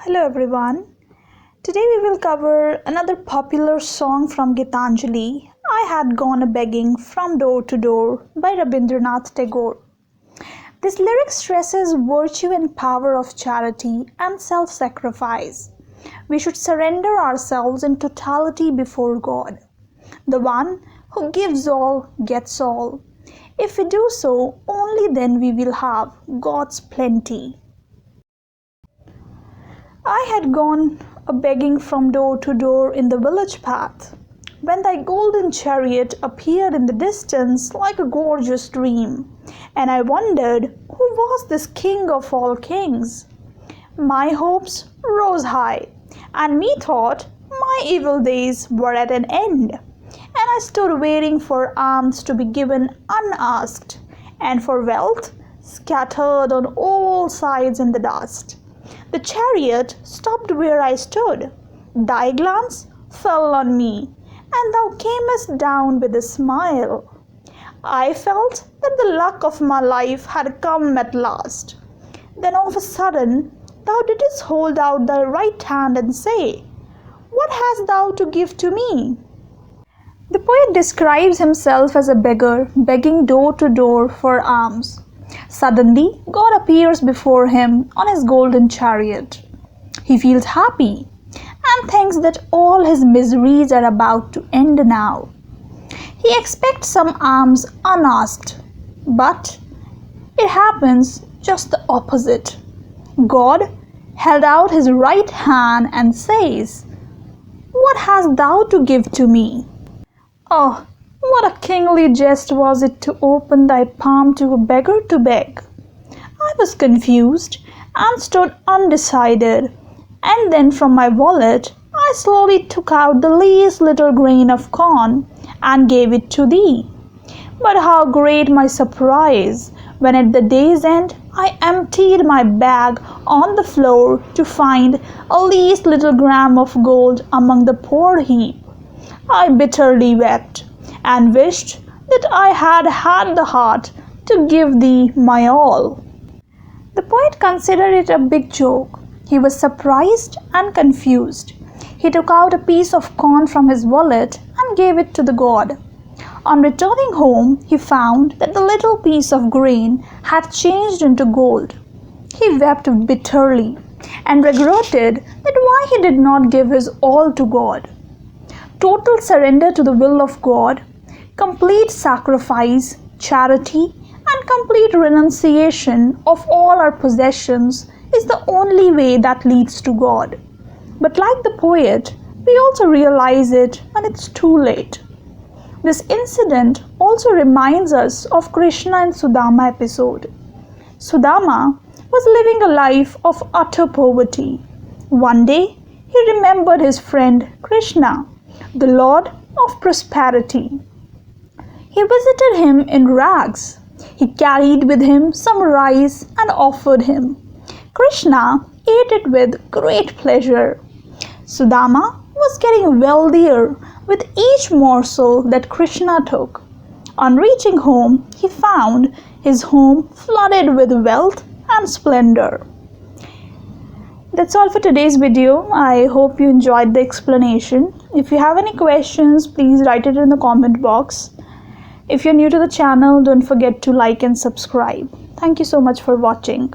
Hello everyone. Today we will cover another popular song from Gitanjali, I Had Gone A-Begging From Door to Door by Rabindranath Tagore. This lyric stresses virtue and power of charity and self-sacrifice. We should surrender ourselves in totality before God. The one who gives all gets all. If we do so, only then we will have God's plenty. I had gone a-begging from door to door in the village path, when thy golden chariot appeared in the distance like a gorgeous dream, and I wondered who was this king of all kings. My hopes rose high, and methought my evil days were at an end, and I stood waiting for alms to be given unasked, and for wealth scattered on all sides in the dust. The chariot stopped where I stood. Thy glance fell on me, and thou camest down with a smile. I felt that the luck of my life had come at last. Then of a sudden thou didst hold out thy right hand and say, "What hast thou to give to me?" The poet describes himself as a beggar begging door to door for alms. Suddenly, God appears before him on his golden chariot. He feels happy and thinks that all his miseries are about to end now. He expects some alms unasked, but it happens just the opposite. God held out his right hand and says, "What hast thou to give to me?" Oh, what a kingly jest was it to open thy palm to a beggar to beg. I was confused and stood undecided, and then from my wallet I slowly took out the least little grain of corn and gave it to thee. But how great my surprise when at the day's end I emptied my bag on the floor to find a least little gram of gold among the poor heap. I bitterly wept and wished that I had had the heart to give thee my all. The poet considered it a big joke. He was surprised and confused. He took out a piece of corn from his wallet and gave it to the god. On returning home, he found that the little piece of grain had changed into gold. He wept bitterly and regretted that why he did not give his all to God. Total surrender to the will of God, complete sacrifice, charity, and complete renunciation of all our possessions is the only way that leads to God. But like the poet, we also realize it when it's too late. This incident also reminds us of Krishna and Sudama episode. Sudama was living a life of utter poverty. One day, he remembered his friend Krishna, the Lord of prosperity. He visited him in rags. He carried with him some rice and offered him. Krishna ate it with great pleasure. Sudama was getting wealthier with each morsel that Krishna took. On reaching home, he found his home flooded with wealth and splendor. That's all for today's video. I hope you enjoyed the explanation. If you have any questions, please write it in the comment box. If you're new to the channel, don't forget to like and subscribe. Thank you so much for watching.